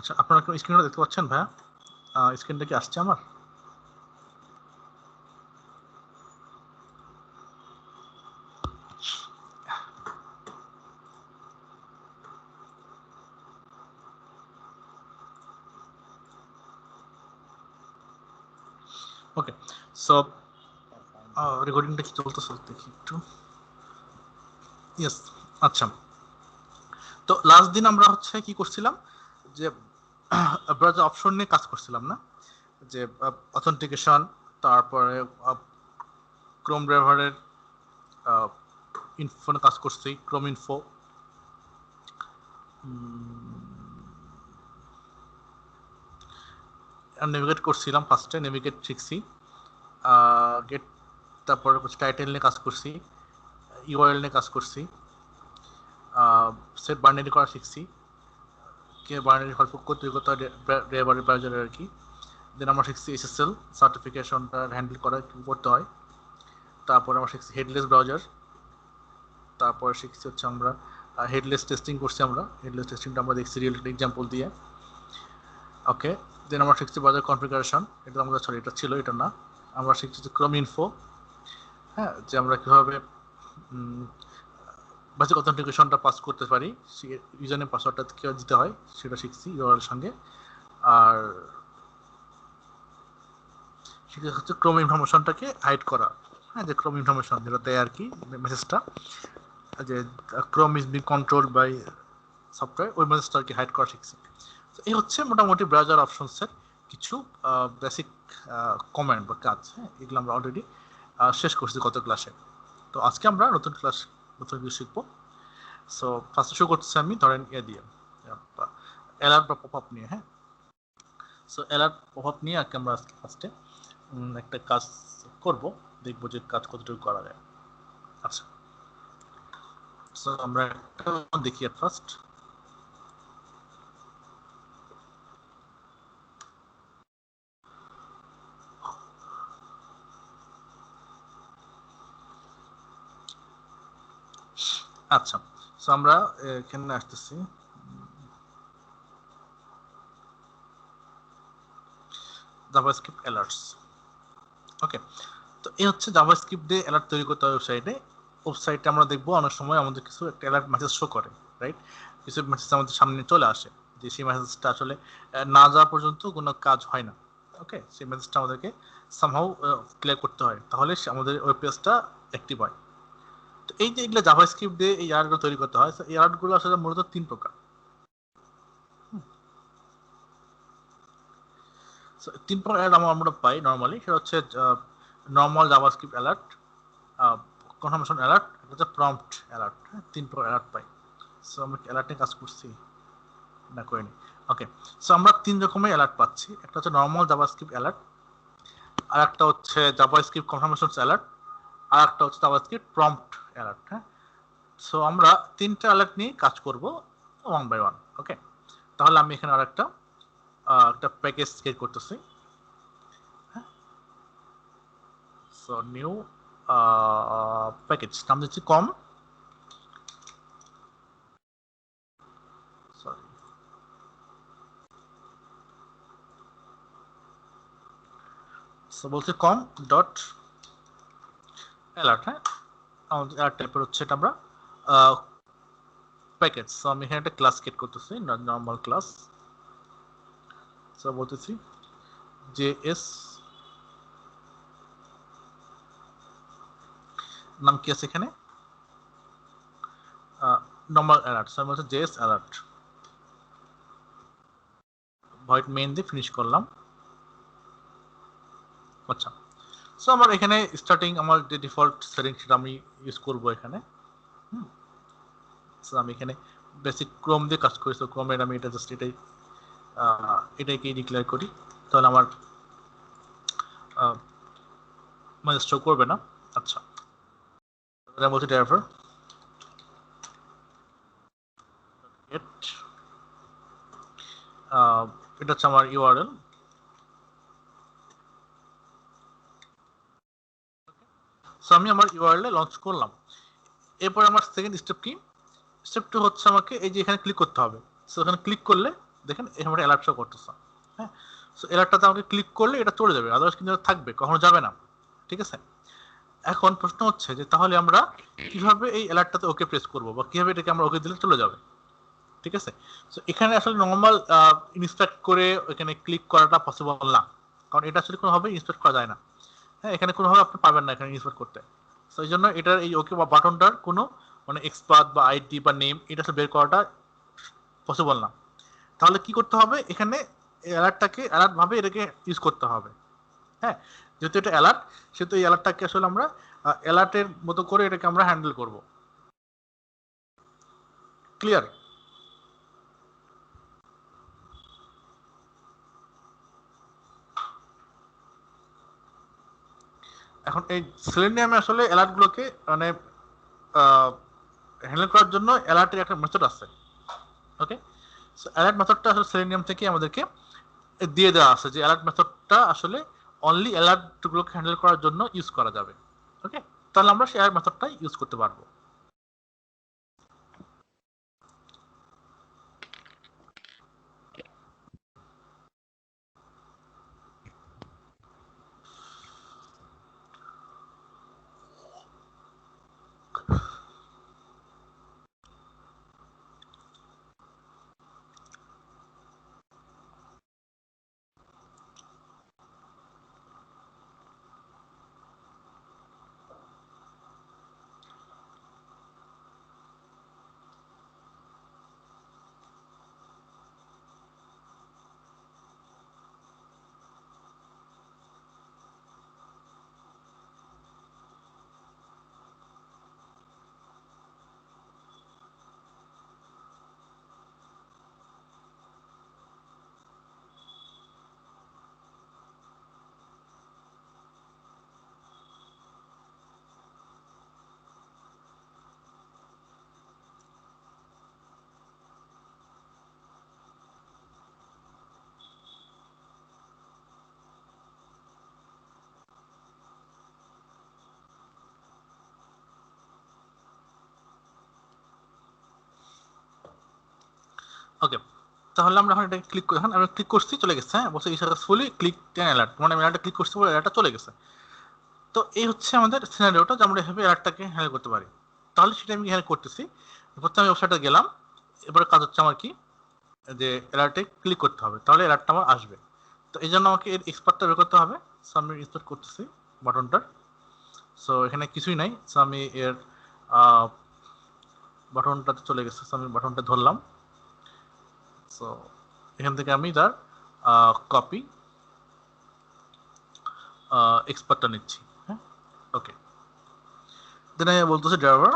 আচ্ছা, আপনারা কি স্ক্রিনটা দেখতে পাচ্ছেন ভাইয়া? স্ক্রিনটা কি আসছে আমার? ওকে, সো রেকর্ডিংটা কি চলতেছে দেখি একটু। ইয়েস, আচ্ছা। তো লাস্ট দিন আমরা হচ্ছে কি করছিলাম, যে ব্রাউজার অপশন নিয়ে কাজ করছিলাম না, যে অথেন্টিকেশন, তারপরে ক্রোম ব্রাউজারের ইনফো কাজ করছি, ক্রোম ইনফো, নেভিগেট করছিলাম, ফার্স্টে নেভিগেট শিখছি, গেট, তারপরে টাইটেল নিয়ে কাজ করছি, ইউআরএল নিয়ে কাজ করছি, সেট বাইনারি করা শিখছি, কে বাইনারি হেল্প তৈরি করতে হয় ব্রাউজারের আর কি। দেন আমরা শিখছি এসএসএল সার্টিফিকেশনটা হ্যান্ডেল করা কী করতে হয়। তারপরে আমরা শিখছি হেডলেস ব্রাউজার। তারপরে শিখছি হচ্ছে আমরা হেডলেস টেস্টিং করছি। আমরা হেডলেস টেস্টিংটা আমরা দেখছি রিয়েল এক্সাম্পল দিয়ে। ওকে, দেন আমরা শিখছি ব্রাউজার কনফিগারেশন, এটা আমাদের সরি এটা ছিল, এটা না। আমরা শিখছি ক্রোম ইনফো, হ্যাঁ, যে আমরা কীভাবে বেসিক অথেন্টিকেশনটা পাস করতে পারি, ইউজার নেম পাসওয়ার্ডটা কীভাবে দিতে হয় সেটা শিখছি ইউআরএল সঙ্গে। আর সেটা হচ্ছে ক্রোম ইনফরমেশনটাকে হাইড করা, হ্যাঁ, যে ক্রোম ইনফরমেশন যেটা দেয় আর কি, মেসেজটা যে Chrome is being control by software, ওই মেসেজটা আর কি হাইড করা শিখছি। তো এই হচ্ছে মোটামুটি ব্রাউজার অপশনসের কিছু বেসিক কমান্ড বা কাজ, হ্যাঁ, এগুলো আমরা অলরেডি শেষ করছি গত ক্লাসে। তো আজকে আমরা নতুন কিছু শিখবো। সো ফার্স্টে শুরু করতেছি আমি, ধরেন দিয়ে অ্যালার্ট বা পপ আপ নিয়ে। হ্যাঁ, সো অ্যালার্ট পপ আপ নিয়ে আজকে আমরা ফার্স্টে একটা কাজ করব, দেখবো যে কাজ কতটুকু করা যায়। আচ্ছা, সো আমরা একটা দেখি এট ফার্স্ট। আচ্ছা, সো আমরা এখানে আসতেছি, জাভাস্ক্রিপ্ট অ্যালার্টস। ওকে, তো এই হচ্ছে জাভাস্ক্রিপ্ট দিয়ে অ্যালার্ট তৈরি করতে হবে ওয়েবসাইটে আমরা দেখবো অনেক সময় আমাদের কিছু একটা অ্যালার্ট মেসেজ শো করে, রাইট? কিছু মেসেজ আমাদের সামনে চলে আসে, যে সেই মেসেজটা আসলে না যাওয়া পর্যন্ত কোনো কাজ হয় না। ওকে, সেই মেসেজটা আমাদেরকে সামহাউ ক্লিয়ার করতে হয়, তাহলে আমাদের ওয়েব পেজটা অ্যাক্টিভ হয়। তো এই যে এগুলো জাভাস্ক্রিপ্ট দিয়ে এই অ্যালার্টগুলো তৈরি করতে হয়, এই অ্যালার্টগুলো আসলে মূলত 3 প্রকার। 3 প্রকার অ্যালার্ট আমরা পাই নর্মালি, সেটা হচ্ছে normal JavaScript alert, confirmation alert, এটা হচ্ছে প্রম্পট অ্যালার্ট। 3 প্রকার অ্যালার্ট পাই। সো আমরা অ্যালার্ট নিয়ে কাজ করছি না, করিনি। ওকে, সো আমরা 3 রকমের অ্যালার্ট পাচ্ছি। একটা হচ্ছে নর্মাল জাভাস্ক্রিপ্ট অ্যালার্ট, আর একটা হচ্ছে জাভাস্ক্রিপ্ট কনফার্মেশন অ্যালার্ট, আর একটা হচ্ছে জাভাস্ক্রিপ্ট প্রম্পট অ্যালার্ট। হ্যাঁ, সো আমরা 3টা অ্যালার্ট নিয়ে কাজ করব ওয়ান বাই ওয়ান। ওকে, তাহলে আমি এখানে আর একটা প্যাকেজ ক্রিয়েট করতেছি। হ্যাঁ, সো নিউ প্যাকেজ নাম দিচ্ছি কম, সরি, সো বলছি কম ডট অ্যালার্ট। হ্যাঁ, আমাদের অ্যালার্ট টাইপের হচ্ছে এটা আমরা প্যাকেজ। সো আমি এখানে একটা ক্লাস ক্রিয়েট করতেছি, নর্মাল ক্লাস। সো বলতেছি জেএস, নাম কি আছে এখানে, নর্মাল অ্যালার্ট। সো আমি বলছি জেএস অ্যালার্ট, হোয়াইট মেইন দিয়ে ফিনিশ করলাম। আচ্ছা, সো আমার এখানে স্টার্টিং আমার যে ডিফল্ট সেটিং সেটা আমি ইউজ করবো এখানে। সো আমি এখানে বেসিক ক্রোম দিয়ে কাজ করি, সো ক্রোমের আমি এটা জাস্ট এটাকে ডিক্লেয়ার করি, তাহলে আমার মানে শো করবে না। আচ্ছা, বলছি ড্রাইভার এটা হচ্ছে আমার ইউআরএল। সো আমি আমার ইউআরএল লঞ্চ করলাম। এরপর আমার সেকেন্ড স্টেপ কি, স্টেপ 2 হচ্ছে আমাকে এই যে এখানে ক্লিক করতে হবে। সো এখানে ক্লিক করলে দেখেন এখানে অ্যালার্ট শো করতেছে। হ্যাঁ, সো অ্যালার্টটাতে আমাকে ক্লিক করলে এটা চলে যাবে, আদারওয়াইজ কিন্তু থাকবে, কখনো যাবে না। ঠিক আছে, এখন প্রশ্ন হচ্ছে যে তাহলে আমরা কিভাবে এই অ্যালার্টটাতে ওকে প্রেস করব, বা কিভাবে এটাকে আমরা ওকে দিলে চলে যাবে। ঠিক আছে, সো এখানে আসলে নর্মাল ইনস্পেক্ট করে এখানে ক্লিক করাটা পসিবল না, কারণ এটা আসলে কোনোভাবে ইনস্পেক্ট করা যায় না। হ্যাঁ, এখানে কোনোভাবে আপনি পারবেন না এখানে ইনস্পেক্ট করতে। সো এই জন্য এটার এই ওকে বা বাটনটার কোনো মানে এক্সপার্ট বা আইডি বা নেম এটা আসলে বের করাটা পসিবল না। তাহলে কি করতে হবে, এখানে অ্যালার্টটাকে অ্যালার্ট ভাবে এটাকে ইউজ করতে হবে। হ্যাঁ, যেহেতু এটা অ্যালার্ট, সেহেতু এই অ্যালার্টটাকে আসলে আমরা অ্যালার্টের মতো করে এটাকে আমরা হ্যান্ডেল করব। ক্লিয়ার? এখন এই সেলেনিয়ামে আসলে অ্যালার্টগুলোকে মানে হ্যান্ডেল করার জন্য অ্যালার্টের একটা মেথড আছে। ওকে, সো অ্যালার্ট মেথডটা আসলে সেলেনিয়াম থেকে আমাদেরকে দিয়ে দেওয়া আছে, যে অ্যালার্ট মেথডটা আসলে অনলি অ্যালার্টগুলোকে হ্যান্ডেল করার জন্য ইউজ করা যাবে। ওকে, তাহলে আমরা সেই অ্যালার্ট মেথডটাই ইউজ করতে পারবো। ওকে, তাহলে আমরা এখন এটাকে ক্লিক করি। এখন আমি ক্লিক করছি, চলে গেছে। হ্যাঁ, বলছে সাকসেসফুলি ক্লিক অ্যান অ্যালার্ট, মানে আমি অ্যালার্টটা ক্লিক করছি বলে অ্যালার্টটা চলে গেছে। তো এই হচ্ছে আমাদের সিনারিওটা, যে আমরা এভাবে অ্যালার্টটাকে হ্যান্ডেল করতে পারি। তাহলে সেটা আমি হ্যান্ডেল করতেছি। প্রথমে আমি ওয়েবসাইটে গেলাম, এবারে কাজ হচ্ছে আমার কি, যে অ্যালার্টে ক্লিক করতে হবে, তাহলে অ্যালার্টটা আমার আসবে। তো এই জন্য আমাকে এর এক্সপার্টটা বের করতে হবে। সো আমি এক্সপার্ট করতেছি বাটনটার। সো এখানে কিছুই নাই, সো আমি এর বাটনটাতে চলে গেছে। সো আমি বাটনটা ধরলাম। সো এখান থেকে আমি তার কপি এক্সপার্টটা নিচ্ছি। হ্যাঁ, ওকে, দেন আমি বলতেছি driver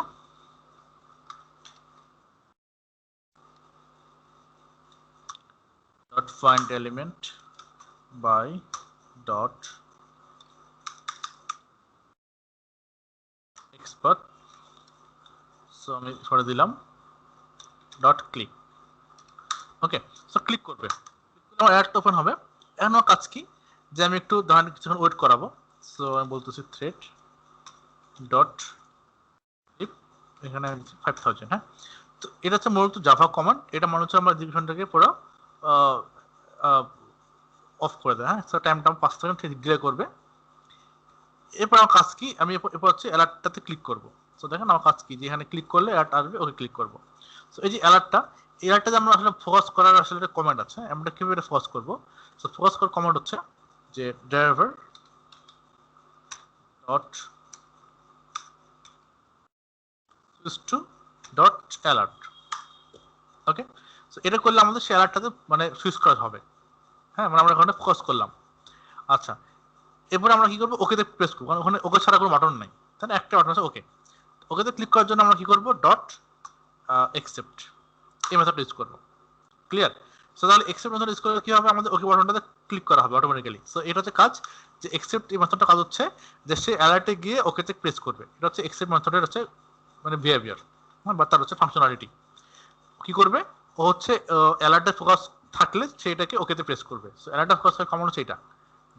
dot find element by dot expert, so আমি সরে দিলাম ডট ক্লিক। ওকে, সো ক্লিক করবে, আমার অ্যাডটা ওপেন হবে। এখন আমার কাজ কি, যে আমি একটু ধরেন কিছুক্ষণ ওয়েট করাবো। সো আমি বলতেছি থ্রেড ডট এখানে 5000। হ্যাঁ, তো এটা হচ্ছে মূলত জাভা কমান্ড, এটা মনে হচ্ছে আমার এক্সিকিউশনটাকে পুরো অফ করে দেয়। হ্যাঁ, সো টাইমটা 5 সেকেন্ড ডিলে করবে। এরপর আমার কাজ কি, আমি এরপর হচ্ছে অ্যালার্টটাতে ক্লিক করব। সো দেখেন আমার কাজ কি, যে এখানে ক্লিক করলে অ্যালার্ট আসবে, ওকে ক্লিক করব। সো এই যে অ্যালার্টটা, এই অ্যালার্টটা আমরা আসলে ফোকাস করার আসলে একটা কমান্ড আছে, আমরা কিভাবে এটা ফোকাস করব। সো ফোকাস করার কমান্ড হচ্ছে যে driver dot switch to dot alert. Okay, so এটা করলে আমাদের সেই অ্যালার্টটাতে মানে সুইচ করা হবে। হ্যাঁ, মানে আমরা ওখানে ফোকাস করলাম। আচ্ছা, এরপরে আমরা কি করবো, ওকেতে প্রেস করবো, কারণ ওখানে ওকে ছাড়া কোনো বাটন নাই, তাহলে একটা বাটন আছে ওকে। ওকেতে ক্লিক করার জন্য আমরা কি করবো, ডট অ্যাকসেপ্ট এই মেথডটা ইউজ করবো। ক্লিয়ার? সো তাহলে অ্যাকসেপ্ট মেথড ইউজ করলে কি হবে, আমাদের ওকে বাটনটাতে ক্লিক করা হবে অটোমেটিক্যালি। সো এটা হচ্ছে কাজ, যে অ্যাকসেপ্ট এই মেথডটা কাজ হচ্ছে যে সে অ্যালার্টে গিয়ে ওকেতে প্রেস করবে। এটা হচ্ছে অ্যাকসেপ্ট মেথডের হচ্ছে মানে বিহেভিয়ার, বা তার হচ্ছে ফাংশনালিটি। কি করবে, ও হচ্ছে অ্যালার্টে ফোকাস থাকলে সেটাকে ওকেতে প্রেস করবে। সো অ্যালার্টে ফোকাস কমন হচ্ছে এটা,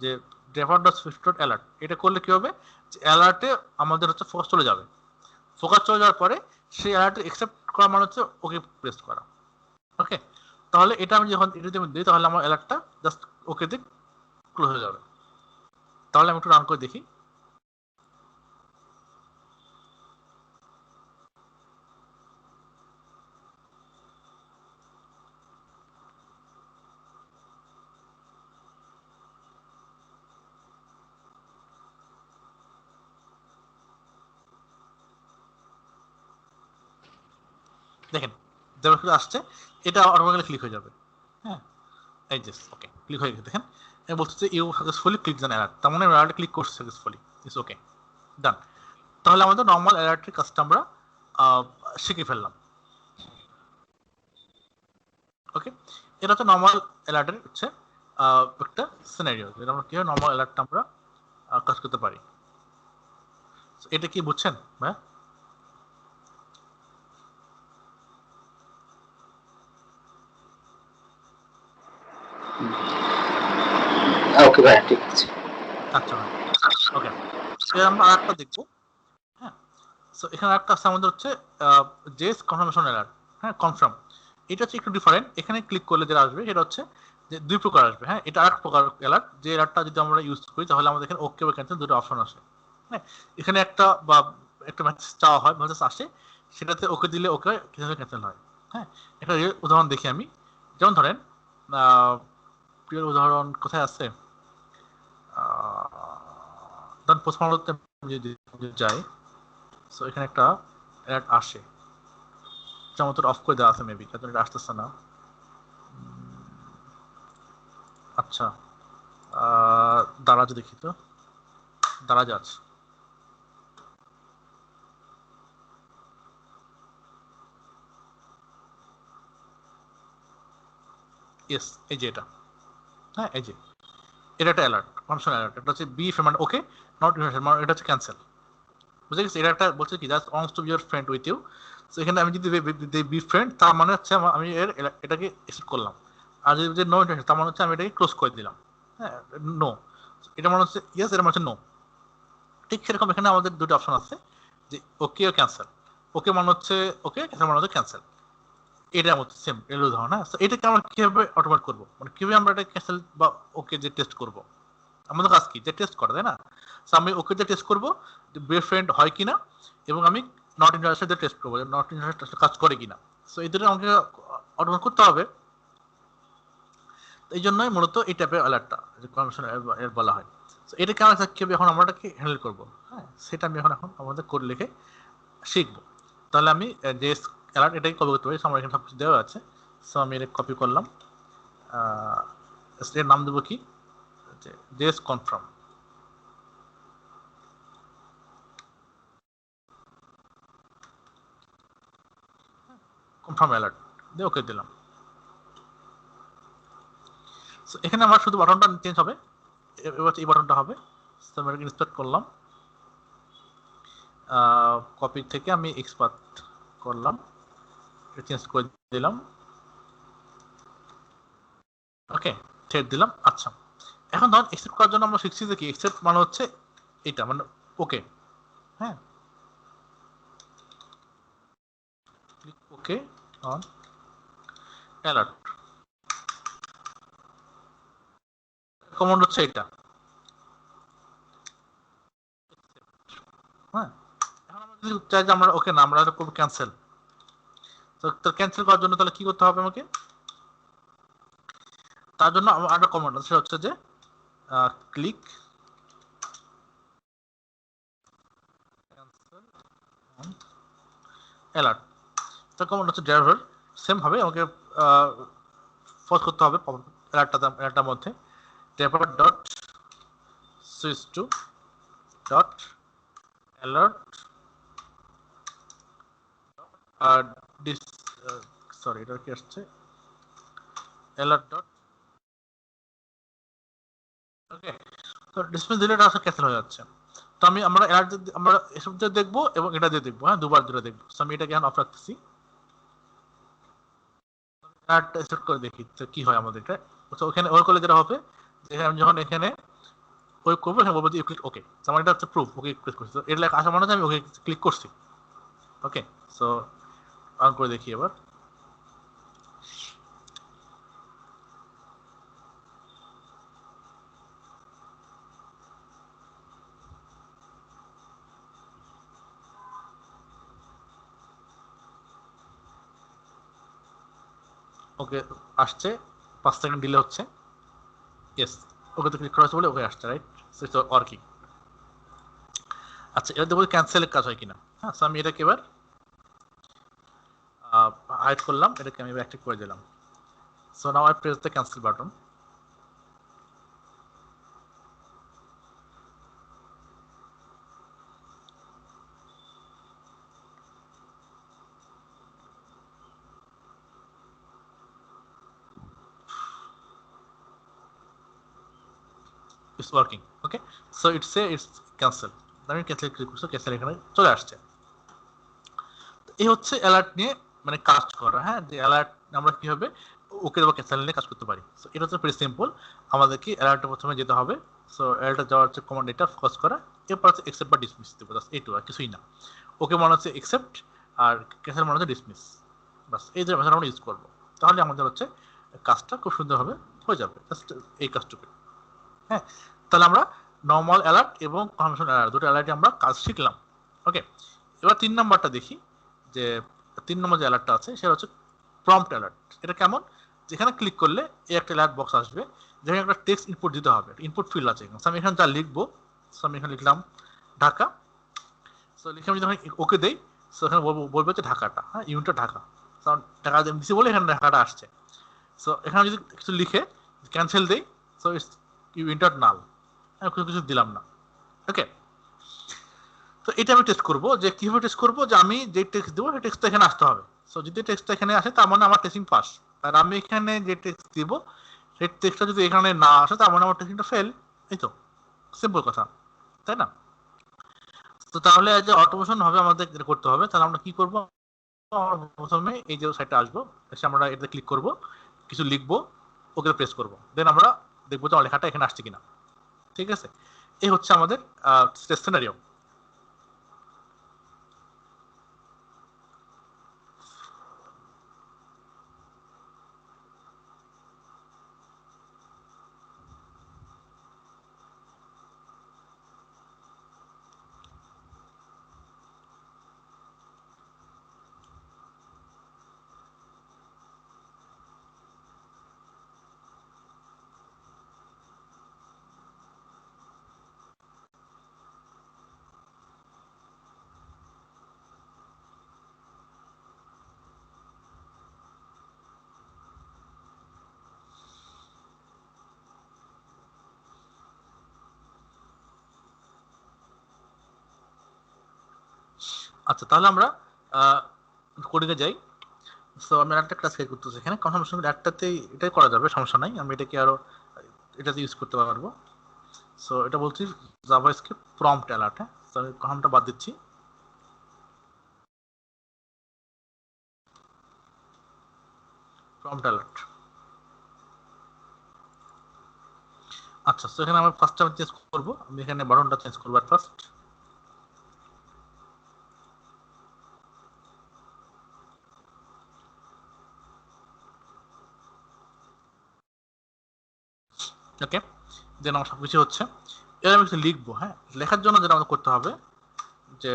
যে driver dot switch dot alert, এটা করলে কি হবে, যে অ্যালার্টে আমাদের হচ্ছে ফোকাস চলে যাবে। ফোকাস চলে যাওয়ার পরে সেই অ্যালার্টে অ্যাকসেপ্ট করা মানে হচ্ছে ওকে প্রেস করা। ওকে, তাহলে এটা আমি যখন এটা যদি আমি দিই তাহলে আমার অ্যালার্টটা জাস্ট ওকে দিয়ে ক্লোজ হয়ে যাবে। তাহলে আমি একটু রান করে দেখি। দেখেন যেভাবে আসছে এটা অটোমেটিক্যালি ক্লিক হয়ে যাবে। হ্যাঁ এই যে ওকে ক্লিক হয়ে গেছে। দেখেন আমি বলছি you successfully click the alert, তার মানে অ্যালার্ট ক্লিক করছে সাকসেসফুলি। It's okay done. তাহলে আমাদের নর্মাল অ্যালার্টের কাজটা আমরা শিখে ফেললাম। ওকে এটা হচ্ছে নর্মাল অ্যালার্টের হচ্ছে একটা সিনারিও, যেটা আমরা কি হয় নর্মাল অ্যালার্টটা আমরা কাজ করতে পারি। এটা কি বুঝছেন ভাই? ওকে ভাই ঠিক আছে। আচ্ছা ভাই ওকে এবার আমরা আরেকটা দেখবো। হ্যাঁ সো এখানে আরেকটা আছে আমাদের হচ্ছে জেস কনফার্মেশন অ্যালার্ট। হ্যাঁ কনফার্ম এটা হচ্ছে একটু ডিফারেন্ট। এখানে ক্লিক করলে যেটা আসবে সেটা হচ্ছে যে দুই প্রকার আসবে। হ্যাঁ এটা আরেক প্রকার অ্যালার্ট, যে অ্যালার্টটা যদি আমরা ইউজ করি তাহলে আমাদের এখানে ওকে বা ক্যান্সেল দুটো অপশন আসে। হ্যাঁ এখানে একটা বা একটা মেসেজ চাওয়া হয়, মেসেজ আসে, সেটাতে ওকে দিলে ওকে ক্যান্সেল হয়। হ্যাঁ একটা উদাহরণ দেখি আমি। যেমন ধরেন প্রিয় উদাহরণ কোথায় আছে, ধরেন পোস্টমার্টতে যদি যাই, সো এখানে একটা অ্যালার্ট আসে, যেমন তোর অফ করে দেওয়া আছে মেবি, তার এটা আসতেছে না। আচ্ছা দারাজ দেখি তো, দারাজ আছে। ইয়েস এই যে এটা, হ্যাঁ এই যে এটা একটা অ্যালার্ট, কনফার্মেশন অ্যালার্ট। এটা হচ্ছে বি মানে ওকে নট ইনভাইটেড, মানে এটা হচ্ছে ক্যান্সেল। বুঝে গেছি? এটা একটা বলছে কি just wants to be your friend with you. So এখানে আমি যদি বি ফ্রেন্ড তার মানে হচ্ছে আমি এটাকে অ্যাকসেপ্ট করলাম, আর যদি নো ইন্টারেস্ট তার মানে হচ্ছে আমি এটাকে ক্লোজ করে দিলাম। হ্যাঁ নো এটা মানে হচ্ছে ইয়েস, এটা মানে হচ্ছে নো। ঠিক সেরকম এখানে আমাদের দুটো অপশন আছে, যে ওকে ও ক্যান্সেল। ওকে মানে হচ্ছে ওকে, ক্যান্সেল মানে হচ্ছে ক্যান্সেল। এটার মতো সেম এর উদাহরণ। হ্যাঁ এটাকে আমরা কিভাবে অটোমেট করবো, মানে কিভাবে আমরা এটা ক্যান্সেল বা ওকে যে টেস্ট করবো, আমাদের কাজ কি যে টেস্ট করা, তাই না? সো আমি ওকে যে টেস্ট করবো বেস্ট ফ্রেন্ড হয় কিনা, এবং আমি নট ইন্টারেস্টেড টেস্ট করবো নট ইন্টারেস্টেড কাজ করে কিনা। সো এই দুটো আমাকে অটোমেট করতে হবে। এই জন্যই মূলত এই টাইপের অ্যালার্টটা যে কনভার্সন বলা হয়। সো এটা কেমন কিভাবে এখন আমরা এটাকে হ্যান্ডেল করবো, হ্যাঁ সেটা আমি এখন আমাদের কোড লিখে শিখবো। তাহলে আমি যে অ্যালার্ট এটাকে কপি করতে পারি, আমার এখানে সব কিছু দেওয়া আছে। সো আমি এটা কপি করলাম, এর নাম দেবো কি জেস কনফার্ম। কনফার্ম অ্যালার্ট দিয়ে ওকে দিলাম। সো এখানে আমার শুধু বাটনটা চেঞ্জ হবে, এবার এই বাটনটা হবে। সো আমি এটাকে ইনস্টার্ট করলাম, কপি থেকে আমি এক্সপার্ট করলাম, এটা চেঞ্জ করে দিলাম, ওকে ছেড়ে দিলাম। আচ্ছা এখন ধরুন এক্সেপ্ট করার জন্য আমরা শিখছি যে কি এক্সেপ্ট মানে হচ্ছে এটা মানে ওকে। হ্যাঁ click okay on alert, command হচ্ছে এটা। হ্যাঁ এখন আমরা যদি চাই যে আমরা ওকে না আমরা করবো ক্যান্সেল, তো ক্যান্সেল করার জন্য তাহলে কি করতে হবে আমাকে? তার জন্য আমার একটা কমান্ড আছে, সেটা হচ্ছে যে ক্লিক ক্যান্সেল অন অ্যালার্ট। তার কমান্ড হচ্ছে ড্রাইভার। সেম ভাবে আমাকে ফোর্স করতে হবে অ্যালার্টটার মধ্যে driver dot switch to dot alert আর ডিস সরি এটা কি আসছে অ্যালার্ট ডট ওকে। তো ডিসপ্লে দিলে এটা আসলে ক্যান্সেল হয়ে যাচ্ছে। তো আমরা অ্যালার্ট আমরা এসব দিয়ে দেখবো এবং এটা দিয়ে দেখবো, হ্যাঁ দুবার ধরে দেখবো। তো আমি এটাকে এখন অফ রাখতেছি, অ্যালার্টটা সেট করে দেখি তো কি হয় আমাদের এটা। তো ওখানে ওই করলে যেটা হবে যে আমি যখন এখানে ওই করবো এখানে বলবো যে ইউ ক্লিক ওকে, আমার এটা হচ্ছে প্রুফ ওকে ক্লিক করছি। তো এর লেখা আসা মানে আমি ওকে ক্লিক করছি। ওকে সো অন করে দেখি এবার। ওকে আসছে, 5 সেকেন্ড ডিলে হচ্ছে, ইয়েস ওকে তো ক্লিক করা হচ্ছে বলে ওকে আসছে, রাইট? So it's working. আচ্ছা এবার দেখবো ক্যান্সেলের কাজ হয় কিনা। হ্যাঁ, সো আমি এটাকে এবার হাইড করলাম, এটাকে আমি এবার অ্যাক্টিভ করে দিলাম। So now I press the cancel button. It's working. Okay, so it's cancel. আমি ক্যান্সেল ক্লিক করছি, ক্যান্সেল এখানে চলে আসছে। এই হচ্ছে অ্যালার্ট নিয়ে মানে কাজ করা। হ্যাঁ, যে অ্যালার্ট আমরা কি হবে ওকে বা ক্যান্সেল নিয়ে কাজ করতে পারি। সো এটা হচ্ছে ভেরি সিম্পল। আমাদেরকে অ্যালার্টে প্রথমে যেতে হবে। সো অ্যালার্টে যাওয়ার হচ্ছে কমান্ড এটা ফোকাস করা, এরপর হচ্ছে অ্যাকসেপ্ট বা ডিসমিস দেবো, জাস্ট এইটু আর কিছুই না। ওকে মানে হচ্ছে অ্যাকসেপ্ট আর ক্যান্সেল মানে হচ্ছে ডিসমিস, বাস এই যে মেথড আমরা ইউজ করবো। তাহলে আমাদের হচ্ছে কাজটা খুব সুন্দরভাবে হয়ে যাবে, জাস্ট এই কাজটুকু। হ্যাঁ, তাহলে আমরা নর্মাল অ্যালার্ট এবং কনফার্মেশন অ্যালার্ট দুটো অ্যালার্টে আমরা কাজ শিখলাম। ওকে, এবার 3 নাম্বারটা দেখি। যে 3 নম্বর যে অ্যালার্টটা আছে সেটা হচ্ছে প্রম্পট অ্যালার্ট। এটা কেমন? যেখানে ক্লিক করলে এই একটা অ্যালার্ট বক্স আসবে, যেখানে একটা টেক্সট ইনপুট দিতে হবে, ইনপুট ফিল্ড আছে। আমি এখানে যা লিখবো, আমি এখানে লিখলাম ঢাকা। সো লিখে আমি যখন ওকে দেই, সো এখানে বলবো হচ্ছে ঢাকাটা, হ্যাঁ ইউনিটটা ঢাকা। ঢাকা দিছি বলে এখানে ঢাকাটা আসছে। সো এখানে যদি কিছু লিখে ক্যান্সেল দেই, সো ইটস ইউ এন্টার নাল, কিছু কিছু দিলাম না। ওকে, তো এটা আমি টেস্ট করবো যে কিভাবে টেস্ট করবো, যে আমি যে টেক্সট দেবো সেই টেক্সটটা এখানে আসতে হবে। সো যদি টেক্সটটা এখানে আসে তার মানে আমার টেস্টিং পাস, আর আমি এখানে যে টেক্সট দিব সেই টেক্সটটা যদি এখানে না আসে তার মানে আমার টেস্টিংটা ফেল। এই তো সিম্পল কথা, তাই না? তো তাহলে যে অটোমেশন হবে আমাদের করতে হবে, তাহলে আমরা কি করবো? প্রথমে এই যে সাইটটা আসবো, এসে আমরা এটাতে ক্লিক করব, কিছু লিখবো, ওকে প্রেস করব, দেন আমরা দেখবো যে আমার লেখাটা এখানে আসছে কিনা। ঠিক আছে, এই হচ্ছে আমাদের সিনারিও। আচ্ছা তাহলে আমরা কোডিংয়ে যাই। সো আমি একটা ক্লাস ক্রিয়েট করতেছি এখানে, কনফার্মেশন একটাতেই এটাই করা যাবে, সমস্যা নাই, আমি এটাকে আরো এটাতে ইউজ করতে পারবো। সো এটা বলছি জাভাস্ক্রিপ্ট প্রম্পট অ্যালার্ট। হ্যাঁ, সো আমি কনফার্মটা বাদ দিচ্ছি। Prompt alert. আচ্ছা, সো এখানে আমি ফার্স্ট আমি চেঞ্জ করবো, আমি এখানে বাটনটা চেঞ্জ করবো আর ফার্স্ট। ওকে, দেন আমার সবকিছু হচ্ছে। এবার আমি কিছু লিখবো। হ্যাঁ, লেখার জন্য যেটা আমাদের করতে হবে যে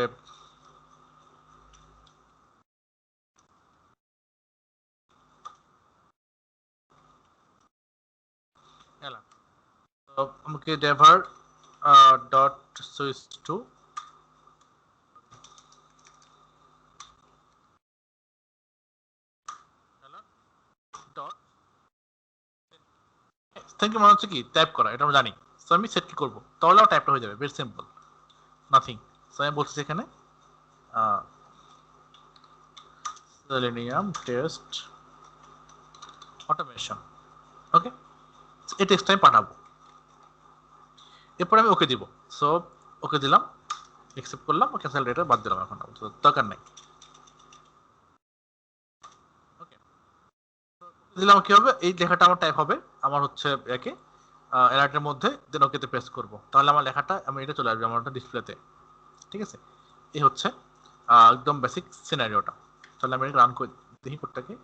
আমাকে driver dot switch to dot, thank you মানে হচ্ছে কি টাইপ করা, এটা আমরা জানি। সো আমি সেট কি করবো, তাহলে টাইপটা হয়ে যাবে, ভেরি সিম্পল, নাথিং। সো আমি বলছি এখানে সেলেনিয়াম টেস্ট অটোমেশন। ওকে, এই টেক্সটটা আমি পাঠাবো, এরপর আমি ওকে দিব। সো ওকে দিলাম, অ্যাকসেপ্ট করলাম, ক্যান্সেল রেটটা বাদ দিলাম, এখন দরকার নাই। ওকে, দিলাম কি হবে, এই লেখাটা আমার টাইপ হবে, আমার হচ্ছে একে অ্যালার্টের মধ্যে, দেন ওকেতে প্রেস করব, তাহলে আমার লেখাটা আমি এটা চলে আসবে আমার ডিসপ্লেতে। ঠিক আছে, এই হচ্ছে একদম বেসিক সিনারিওটা। তাহলে আমি রান করে দেখি কোডটাকে।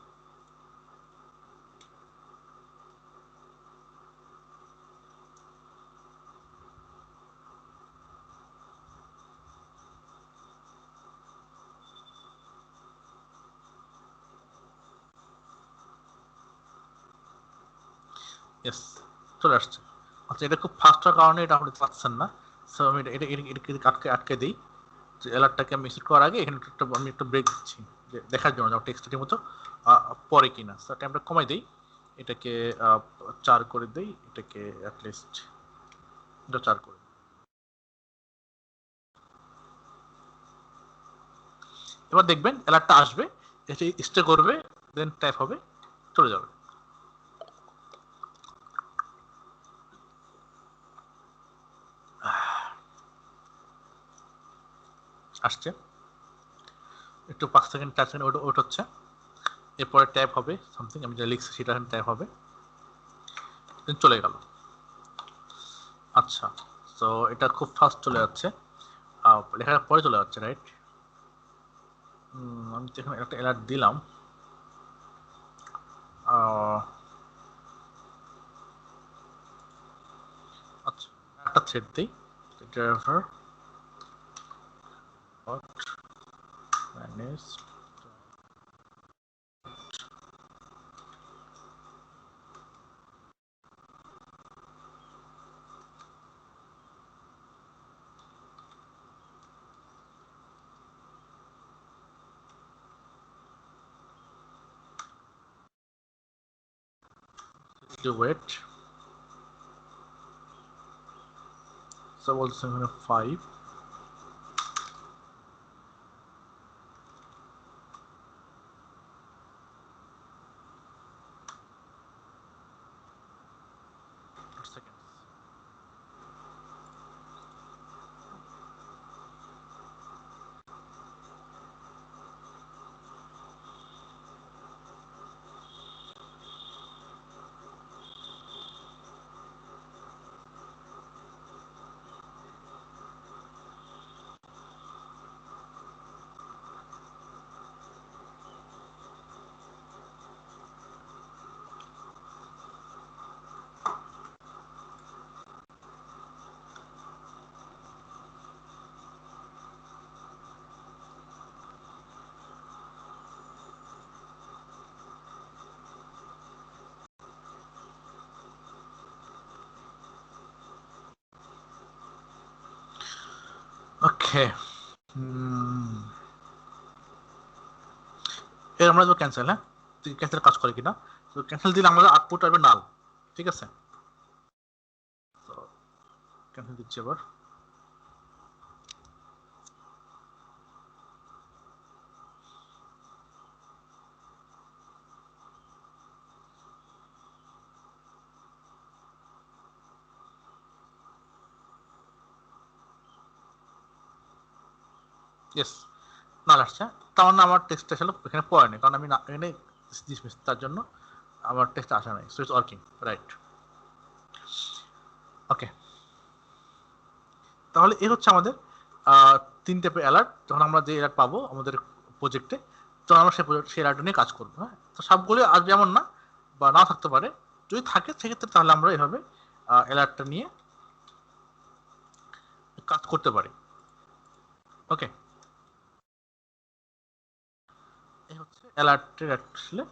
ইয়েস, চলে আসছে। আচ্ছা, এটা খুব ফাস্ট হওয়ার কারণে এটা আপনি পাচ্ছেন না। সো আমি এটা আটকে দিই। অ্যালার্টটাকে আমি সেট করার আগে এখানে আমি একটা ব্রেক দিচ্ছি দেখার জন্য টেক্সট ঠিকমতো পরে কিনা। সো টাইমটা কমাই দিই, এটাকে 4 করে দিই, এটাকে অ্যাটলিস্ট এটা 4 করে। এবার দেখবেন অ্যালার্টটা আসবে, এটি স্টে করবে, দেন টাইপ হবে, চলে যাবে। আসছে, একটু 5 সেকেন্ড 4 সেকেন্ড ওট হচ্ছে, এরপরে ট্যাপ হবে সামথিং, আমি যা লিখছি সেটা ট্যাপ হবে, দেন চলে গেল। আচ্ছা, তো এটা খুব ফাস্ট চলে যাচ্ছে, লেখার পরে চলে যাচ্ছে, রাইট? আমি তো এখানে একটা অ্যালার্ট দিলাম, আচ্ছা একটা থ্রেড দিই, ড্রাইভার ম্যানেজ ওয়েট। সো বলছে এখানে 5, seconds. ওকে, এর আমরা তো ক্যান্সেল, হ্যাঁ ক্যান্সেল কাজ করে কিনা, তো ক্যান্সেল দিলে আমাদের আউটপুট আসবে নাল, ঠিক আছে? তো ক্যান্সেল দিচ্ছি এবার। ইয়েস, নাল আসছে, তার মানে আমার টেক্সট আসলে এখানে পড়েনি, কারণ আমি এখানে ডিসমিস, তার জন্য আমার টেক্সট আসা নাই। So it's working, right? Okay, তাহলে এ হচ্ছে আমাদের 3 টাইপের অ্যালার্ট। যখন আমরা যে অ্যালার্ট পাবো আমাদের প্রজেক্টে, তখন আমরা সেই অ্যালার্ট নিয়ে কাজ করবো। হ্যাঁ, তো সবগুলো আসবে এমন না, বা নাও থাকতে পারে। যদি থাকে সেক্ষেত্রে তাহলে আমরা এভাবে অ্যালার্টটা নিয়ে কাজ করতে পারি। ওকে, এই হচ্ছে অ্যালার্টের আসলে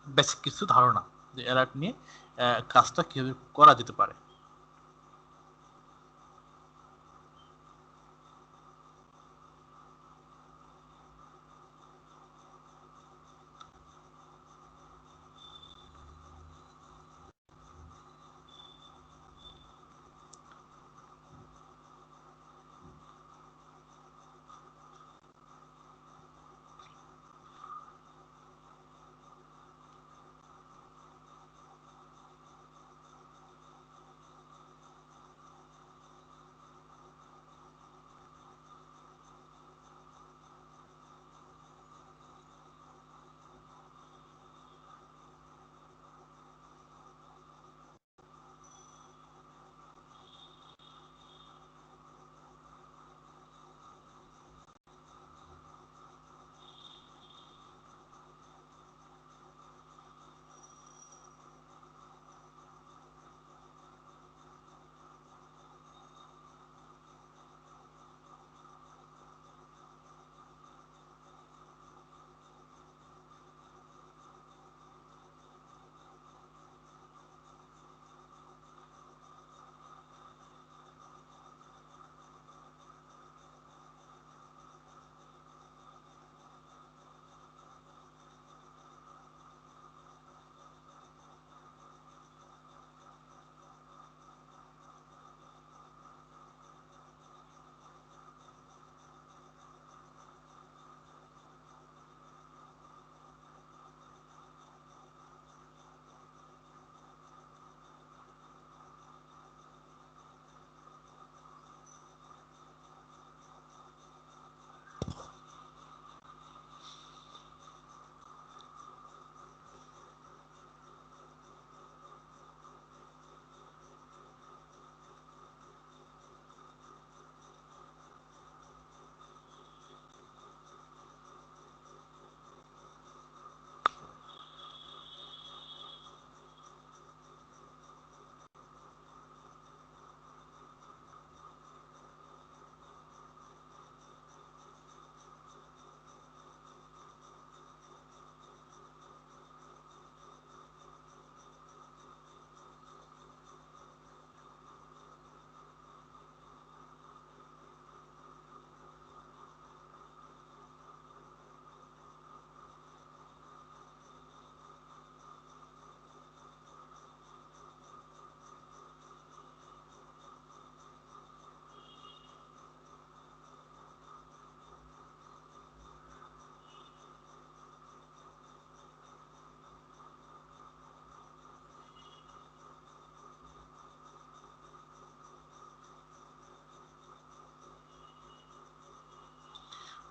বেসিক কিছু ধারণা, যে অ্যালার্ট নিয়ে কাজটা কিভাবে করা যেতে পারে।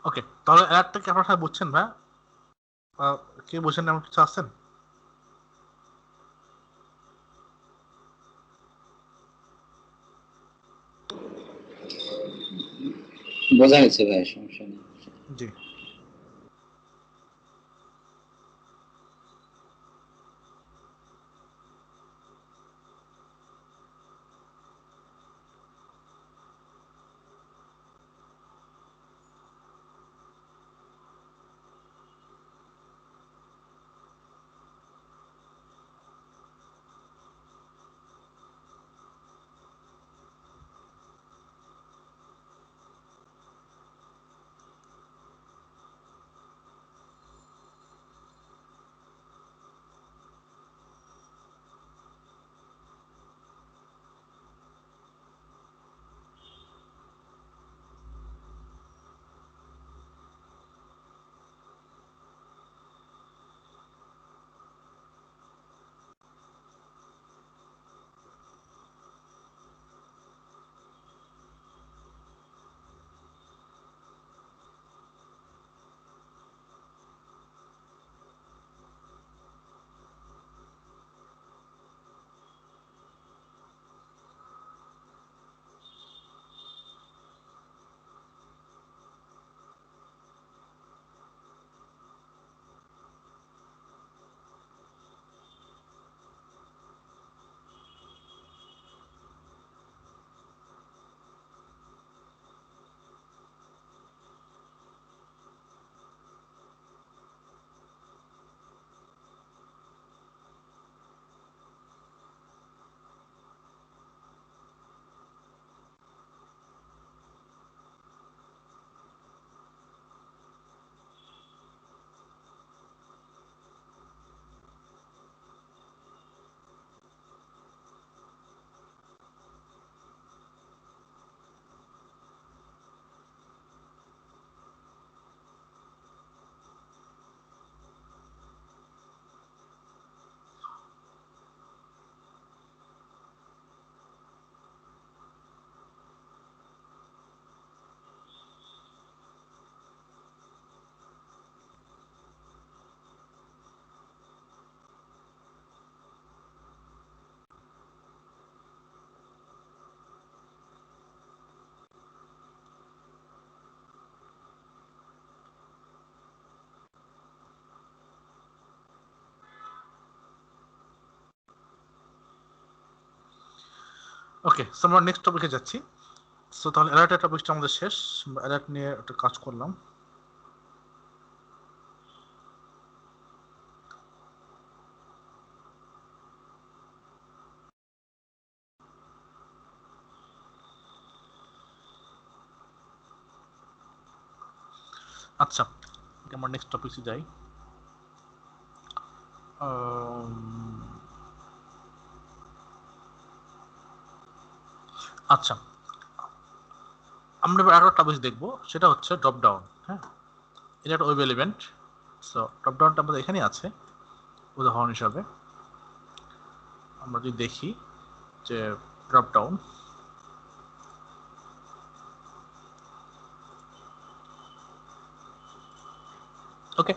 ওকে, তাহলে অ্যালার্টটা কি আপনারা বুঝছেন ভাই? কে বুঝছেন এমন কিছু আছেন? বোঝা গেছে ভাই, সমস্যা নেই। জি। ওকে, সো আমরা নেক্সট টপিকে যাচ্ছি। সো তাহলে অ্যালার্টের টপিকটা আমাদের শেষ, অ্যালার্ট নিয়ে একটা কাজ করলাম। আচ্ছা, আমরা নেক্সট টপিকে যাই। আচ্ছা, আমরা এবার আরো টপিক দেখবো, সেটা হচ্ছে ড্রপ ডাউন। হ্যাঁ, এটা একটা ওয়েব এলিমেন্ট। সো ড্রপ ডাউনটা আমাদের এখানেই আছে উদাহরণ হিসাবে। আমরা যদি দেখি যে ড্রপ ডাউন, ওকে,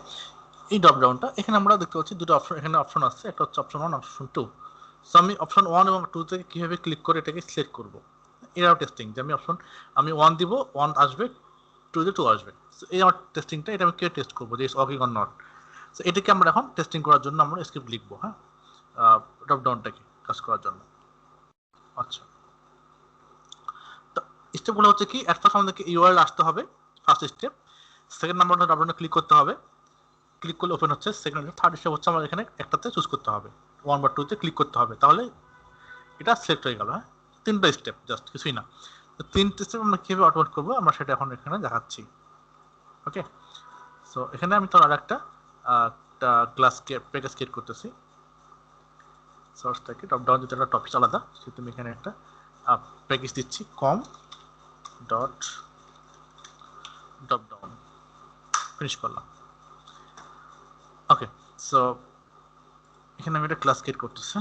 এই ড্রপ ডাউনটা এখানে আমরা দেখতে পাচ্ছি দুটো অপশন, এখানে অপশন আছে, একটা হচ্ছে অপশন 1, অপশন 2। সো আমি অপশন 1 এবং 2 থেকে কিভাবে ক্লিক করে এটাকে সিলেক্ট করব, এটাও টেস্টিং, যে আমি 1 দিব, 1 আসবে, 2 দিয়ে 2 আসবে। সো এই আমার টেস্টিংটা, এটা আমি কে টেস্ট করবো যে it's working or not. So এটাকে আমরা এখন টেস্টিং করার জন্য আমরা স্ক্রিপ্ট লিখবো। হ্যাঁ, ড্রপ ডাউনটাকে কাজ করার জন্য। আচ্ছা, তো স্টেপগুলো হচ্ছে কি, এট ফার্স্ট আমাদেরকে ইউআরএল আসতে হবে, ফার্স্ট স্টেপ। সেকেন্ড নাম্বারটা ড্রপ ডাউনে ক্লিক করতে হবে, ক্লিক করলে ওপেন হচ্ছে। সেকেন্ড, থার্ড স্টেপ হচ্ছে আমার এখানে একটাতে চুজ করতে হবে, 1 বা 2-তে ক্লিক করতে হবে, তাহলে এটা সিলেক্ট হয়ে গেল। হ্যাঁ, তিনটা স্টেপ, জাস্ট কিছুই না। তো তিনটে স্টেপ আমরা কীভাবে অটোমেট করবো আমরা সেটা এখন এখানে দেখাচ্ছি। ওকে, সো এখানে আমি তোর আর একটা ক্লাসকে প্যাকেজ ক্রিয়েট করতেছি। সোর্স থেকে ড্রপ ডাউন যেটা একটা টপিক আলাদা, সেটা তুমি এখানে একটা প্যাকেজ দিচ্ছি, com dot drop down, finish করলাম। ওকে, সো এখানে আমি একটা ক্লাস ক্রিয়েট করতেছি।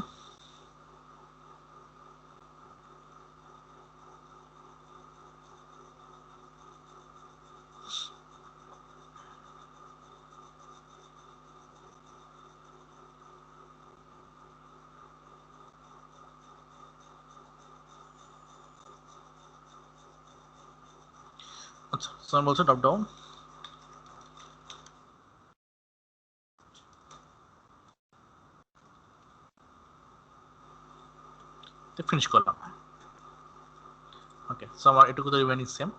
আচ্ছা স্যার বলছে ড্রপ ডাউন ফিনিশ করলাম। ওকে সো আমার এটুকু তো রিমেইনিং সেম।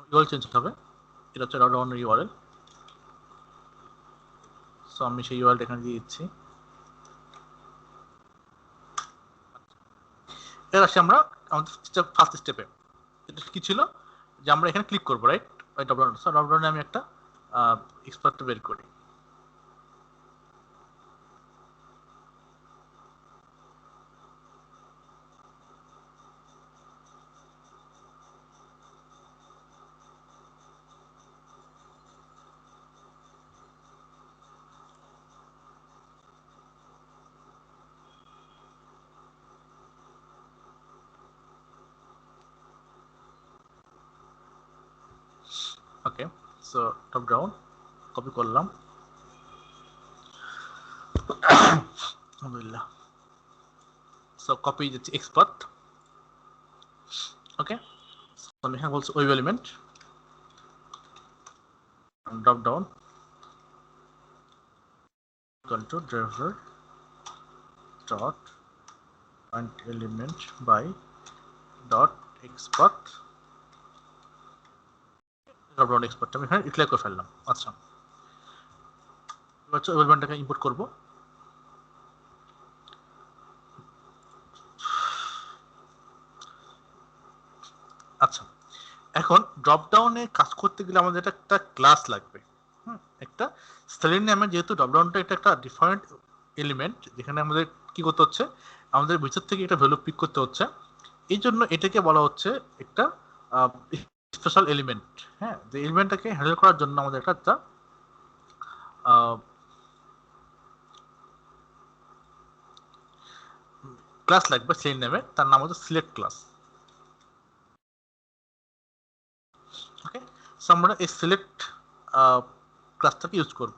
ইউআরএল চেঞ্জ হবে, এটা হচ্ছে ড্রপ ডাউনের ইউআরএল। সো আমি সেই ইউআরএল এখানে দিয়ে দিচ্ছি। এর আসি আমরা আমাদের ফার্স্ট স্টেপে। এটা কি ছিল যে আমরা এখানে ক্লিক করবো, রাইট? ওই ড্রপ ডাউন, সো ড্রপ ডাউনে আমি একটা এক্সপার্ট বের করি। Okay so drop down copy করলাম, আলহামদুলিল্লাহ। সো কপি যাচ্ছে এক্সপার্ট। ওকে আমি এখানে বলছি web element drop down equal to driver dot and element by dot expert drop down expert আমি এখানে ডিক্লেয়ার করে ফেললাম। আচ্ছা এবার ওয়েব এলিমেন্টটাকে ইম্পোর্ট করব। আচ্ছা এখন ড্রপ ডাউনে কাজ করতে গেলে আমাদের একটা ক্লাস লাগবে। একটা সেলের নামে, যেহেতু ড্রপ ডাউনটা এটা একটা ডিফারেন্ট এলিমেন্ট, যেখানে আমাদের কি করতে হচ্ছে, আমাদের ভিতর থেকে একটা ভ্যালু পিক করতে হচ্ছে। এই জন্য এটাকে বলা হচ্ছে একটা স্পেশাল এলিমেন্ট। হ্যাঁ, যে এলিমেন্টটাকে হ্যান্ডেল করার জন্য আমাদের একটা ক্লাস লাগবে সেলের নামে, তার নাম হচ্ছে সিলেক্ট ক্লাস। ওকে সো আমরা এই সিলেক্ট ক্লাসটাকে ইউজ করব।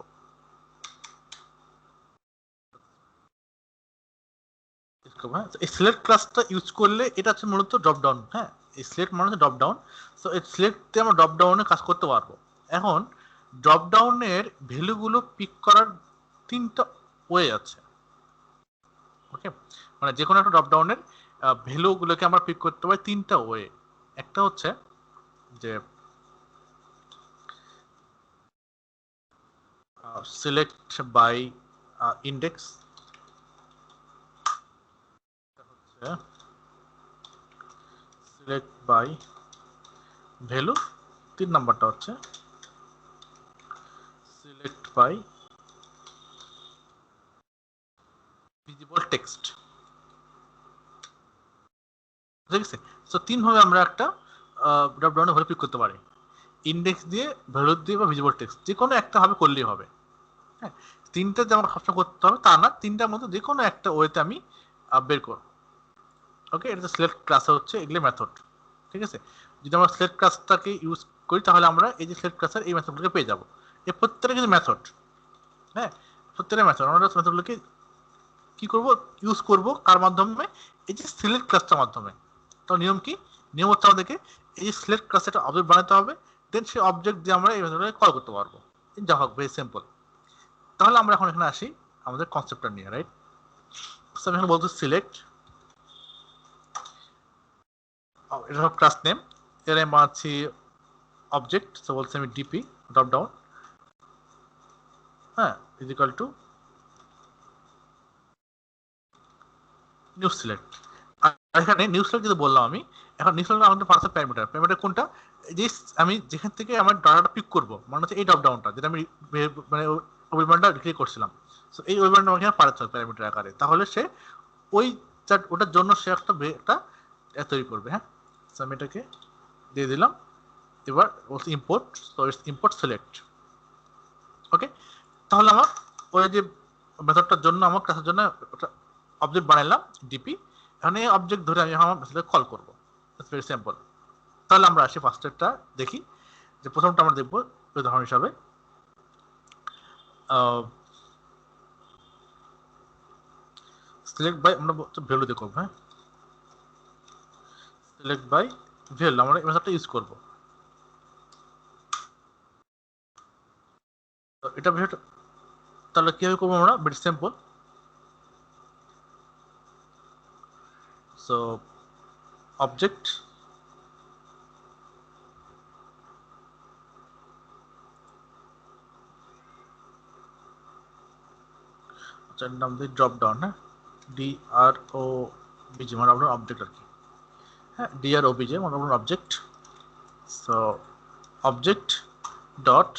এই সিলেক্ট ক্লাসটা ইউজ করলে এটা হচ্ছে মূলত ড্রপ ডাউন। হ্যাঁ, এই সিলেক্ট মানে হচ্ছে ড্রপ ডাউন। সো এই সিলেক্টে আমরা ড্রপ ডাউনে কাজ করতে পারবো। এখন ড্রপ ডাউনের ভ্যালুগুলো পিক করার তিনটা ওয়ে আছে। ওকে মানে যে কোনো একটা ড্রপ ডাউনের ভ্যালুগুলোকে আমরা পিক করতে পারি তিনটা ওয়ে। একটা হচ্ছে যে select by index, select by value, 3 নাম্বারটা হচ্ছে সিলেক্ট বাই ভিজিবল টেক্সট। ঠিক আছে, সো 3 ভাবে আমরা একটা ড্রপ ডাউনে ভ্যালু পিক করতে পারি, ইন্ডেক্স দিয়ে, ভ্যালু দিয়ে বা ভিজিবল টেক্সট, যে কোনো একটা ভাবে করলেই হবে। হ্যাঁ, তিনটা যে আমার সবসময় করতে হবে তা না, তিনটার মধ্যে যে কোনো একটা ওয়েতে আমি বের করব। ওকে এটা সিলেক্ট ক্লাস হচ্ছে এগুলো মেথড। ঠিক আছে, যদি আমরা সিলেক্ট ক্লাসটাকে ইউজ করি তাহলে আমরা এই যে সিলেক্ট ক্লাসের এই মেথডগুলোকে পেয়ে যাব। এই প্রত্যেকটা কিন্তু মেথড। হ্যাঁ, প্রত্যেকটা মেথড আমরা মেথডগুলোকে কি করব, ইউজ করব কার মাধ্যমে, এই যে সিলেক্ট ক্লাসটার মাধ্যমে। তো নিয়ম কি, নিয়ম হচ্ছে আমাদেরকে এই যে সিলেক্ট ক্লাসে একটা অবজেক্ট বানাতে হবে, দেন সেই অবজেক্ট দিয়ে আমরা এই মেথডটাকে কল করতে পারবো। যা হোক ভেরি সিম্পল। তাহলে আমরা এখন এখানে আসি আমাদের কনসেপ্টটা নিয়ে, রাইট? সো আমি এখানে বলতে সিলেক্ট, এটা হলো ক্লাস নেম, এর আমি বানাচ্ছি অবজেক্ট, সো বলছি আমি ডিপি ড্রপ ডাউন, হ্যাঁ, is equal to new select. আর এখানে নিউ সিলেক্ট যদি বললাম আমি, এখন নিউ সিলেক্ট আমাদের পাঁচটা প্যারামিটার, প্যারামিটার কোনটা, যে আমি যেখান থেকে আমার ডাটাটা পিক করবো, মানে হচ্ছে এই ড্রপ ডাউনটা যেটা আমি মানে ওয়েবমানটা ক্রিয়েট করছিলাম। সো এই ওয়েবমানটা আমাকে পাঠাতে হবে প্যারামিটার আকারে, তাহলে সে ওই ওটার জন্য সে একটা তৈরি করবে। হ্যাঁ, সো আমি এটাকে দিয়ে দিলাম। এবার বলছি import, so it's import select. Okay তাহলে আমার ওই যে মেথডটার জন্য আমার ক্লাসের জন্য একটা অবজেক্ট বানাইলাম ডিপি, এখন এই অবজেক্ট ধরে আমি আমার মেথডে কল করবো। It's very simple. তাহলে আমরা আসি ফার্স্টেরটা দেখি, যে প্রথমটা আমরা দেখবো উদাহরণ হিসাবে সিলেক্ট বাই আমরা ভ্যালু দিয়ে করবো। হ্যাঁ, সিলেক্ট বাই ভ্যালু আমরা এই মেথডটা ইউজ করবো। তো এটা বিষয়টা তাহলে কিভাবে করবো আমরা, ভেরি সিম্পল। সো অবজেক্ট আচ্ছা নাম দিয়ে ড্রপ ডাউন, হ্যাঁ DROBG মানে আপনার অবজেক্ট আর কি। হ্যাঁ, DROBG মানে আপনার object. So object dot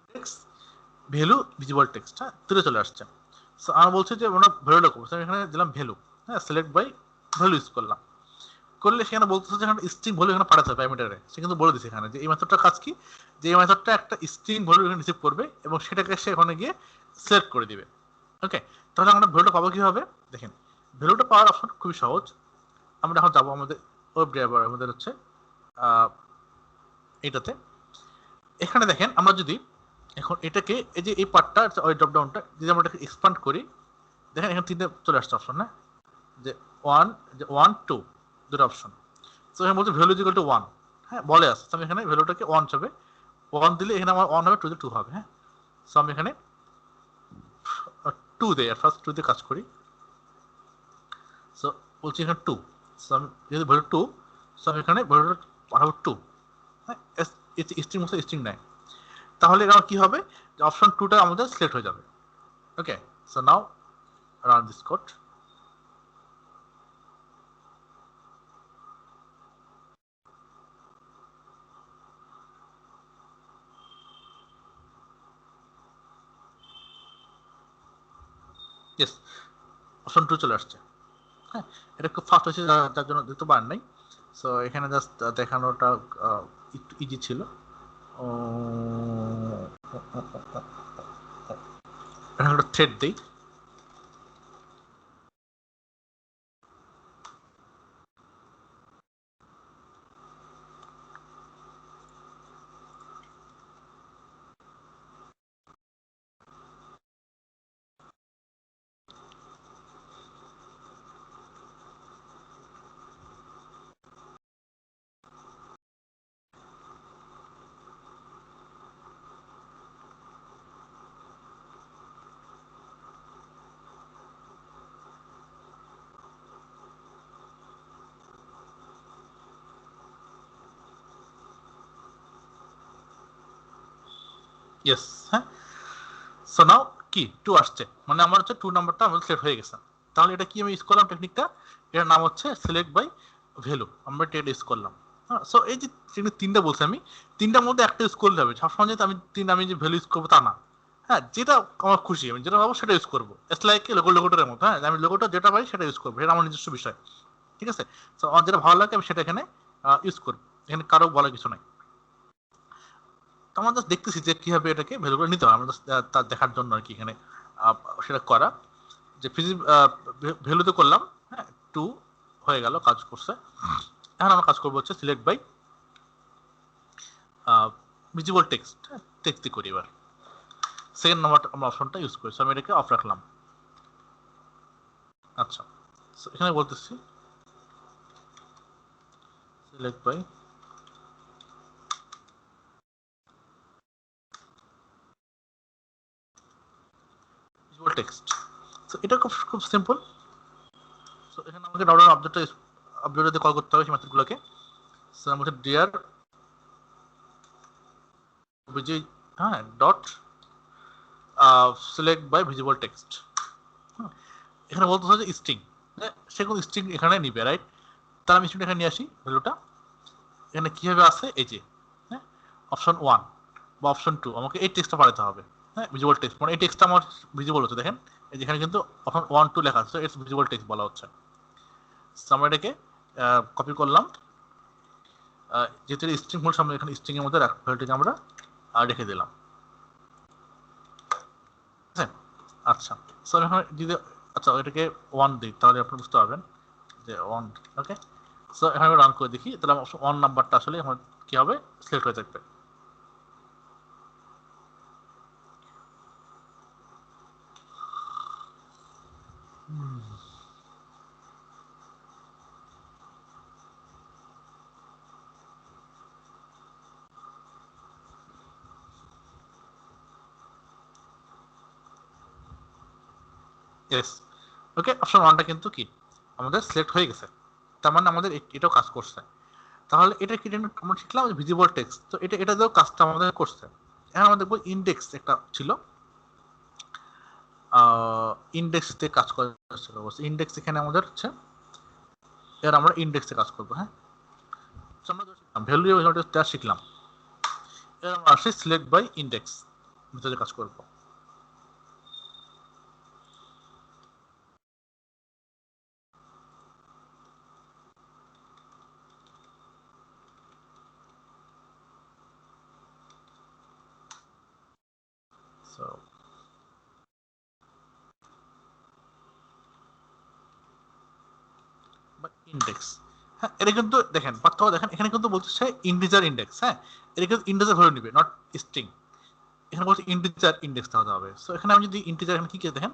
index value visible text, হ্যাঁ তুলে চলে আসছে। সো আমরা বলছি যে আমরা ভ্যালুটা করবো, এখানে দিলাম ভ্যালু। হ্যাঁ, সিলেক্ট বাই ভ্যালু ইউজ করলাম, করলে সেখানে বলতেছে যে এখানে স্ট্রিং ভ্যালু এখানে পাঠাতে হবে প্যারামিটারে। সে কিন্তু বলে দিচ্ছে এখানে যে এই মেথডটা কাজ কি, যে এই মেথডটা একটা স্ট্রিং ভ্যালু এখানে রিসিভ করবে এবং সেটাকে সে ওখানে গিয়ে সিলেক্ট করে দিবে। ওকে, তাহলে আমরা ভ্যালুটা পাবো কিভাবে দেখেন। ভ্যালুটা পাওয়ার অপশন খুবই সহজ। আমরা এখন যাবো আমাদের ওয়েব ড্রাইভার, আমাদের হচ্ছে এটাতে। এখানে দেখেন আমরা যদি এখন এটাকে এই যে এই পার্টটা ওই ড্রপ ডাউনটা যদি আমরা এটাকে এক্সপান্ড করি, দেখেন এখানে তিনটে চলে আসছে অপশন, না যে 1 2 দুটো অপশন। তো এখানে বলছে ভ্যালু ইকুয়াল টু 1, হ্যাঁ বলে আসছে। আমি এখানে ভ্যালুটাকে 1 হবে, 1 দিলে এখানে আমার 1 হবে, 2 দিলে 2 হবে। হ্যাঁ, সো আমি এখানে 2 দেই, আর ফার্স্ট 2 দিয়ে কাজ করি। সো বলছি এখানে 2, সো আমি যেহেতু ভ্যালু 2, সো আমি এখানে ভ্যালুটা পাঠাবো 2। হ্যাঁ, স্ট্রিং মতো স্ট্রিং নেয়, তাহলে এখানে কি হবে যে অপশন 2টা আমাদের সিলেক্ট হয়ে যাবে। Okay, so now run this code. Yes, option 2 চলে আসছে। হ্যাঁ, এটা খুব ফাস্ট হয়েছে যার জন্য দেখতে পারেন নাই। সো এখানে জাস্ট দেখানোটা একটু ইজি ছিল। এখানে একটা থ্রেড দিই। ইয়েস, হ্যাঁ। সো নাও কি 2 আসছে, মানে আমার হচ্ছে 2 নাম্বারটা আমাদের সিলেক্ট হয়ে গেছে। তাহলে এটা কি আমি ইউজ করলাম টেকনিকটা, এটার নাম হচ্ছে সিলেক্ট বাই ভ্যালু, আমরা এটা ইউজ করলাম। হ্যাঁ, সো এই যে তিনটা বলছি আমি, তিনটার মধ্যে একটা ইউজ করলে হবে। সবসময় যে আমি যে ভ্যালু ইউজ করবো তা না। হ্যাঁ, যেটা আমার খুশি, আমি যেটা পাবো সেটা ইউজ করবো। ইটস লাইক লোগোটার মতো। হ্যাঁ, আমি লোগোটা যেটা পাই সেটা ইউজ করবো, এটা আমার নিজস্ব বিষয়। ঠিক আছে, সো আমার যেটা ভালো লাগে আমি সেটা এখানে ইউজ করবো, এখানে কারো বলার কিছু নাই। আমরা জাস্ট দেখতেছি যে কিভাবে এটাকে ভ্যালু করে নিতে হয়, আমরা তার দেখার জন্য আর কি এখানে সেটা করা। যে ভ্যালুতে করলাম, হ্যাঁ 2 হয়ে গেল, কাজ করছে। এখন আমরা কাজ করবো হচ্ছে সিলেক্ট বাই ভিজিবল টেক্সট, টেক্সটই করি। এবার সেকেন্ড নাম্বার আমরা অপশনটা ইউজ করি, আমি এটাকে অফ রাখলাম। আচ্ছা, এখানে বলতেছি select by visual text. So এটা খুব খুব সিম্পল। সো এখানে আমাকে ডাউনলোড অবজেক্টে কল করতে হবে সেই মেথডগুলোকে। সো আমরা হচ্ছে ডিয়ার ভিজি, হ্যাঁ dot select by visible text. এখানে বলতে হবে যে স্ট্রিং, সে কোনো স্ট্রিং এখানে নিবে, রাইট। তার আমি স্ট্রিং এখানে নিয়ে আসি। ভ্যালুটা এখানে কিভাবে আসে, এই যে হ্যাঁ অপশন 1 বা অপশন 2 আমাকে এই টেক্সটটা পাঠাতে হবে। হ্যাঁ, ভিজুয়াল টেক্সট মানে এই টেক্সটটা আমার ভিজিবল হচ্ছে, দেখেন এই যেখানে কিন্তু অপশন 1 2 লেখা আছে, ইটস ভিজুয়াল টেক্সট বলা হচ্ছে। আমরা এটাকে কপি করলাম, যেহেতু স্ট্রিং মূল সামনে এখানে স্ট্রিং এর মধ্যে ভ্যালুটাকে আমরা রেখে দিলাম। আচ্ছা, সো এখন যদি আচ্ছা এটাকে 1 দিই তাহলে আপনি বুঝতে পারবেন যে 1। ওকে, সো এখানে আমি রান করে দেখি, তাহলে 1 নাম্বারটা আসলে এখন কি হবে, সিলেক্ট হয়ে থাকবে। ইয়েস, ওকে, অপশন ওয়ানটা কিন্তু কি আমাদের সিলেক্ট হয়ে গেছে, তার মানে আমাদের এটাও কাজ করছে। তাহলে এটা কি আমরা শিখলাম ভিজিবল টেক্সট, তো এটা দিয়েও কাজটা আমাদের করছে। এখন আমরা দেখবো ইন্ডেক্স একটা ছিল, ইন্ডেক্স দিয়ে কাজ করেছিল, ইন্ডেক্স এখানে আমাদের হচ্ছে, এর আমরা ইন্ডেক্সে কাজ করবো। হ্যাঁ, আমরা ভ্যালু শিখলাম, এর আমরা আসি সিলেক্ট বাই ইন্ডেক্স মেথডে কাজ করবো। So ইন্ডেক্স, হ্যাঁ, এটা কিন্তু দেখেন পার্থক্য দেখেন, এখানে কিন্তু বলছে ইন্টিজার ইন্ডেক্স, হ্যাঁ, এটা কিন্তু ইন্টিজার ভ্যালু নিবে, নট স্ট্রিং। এখানে বলছে ইন্টিজার ইন্ডেক্স হতে হবে। সো এখানে আমি যদি ইন্টিজার, এখানে কি কি দেখেন,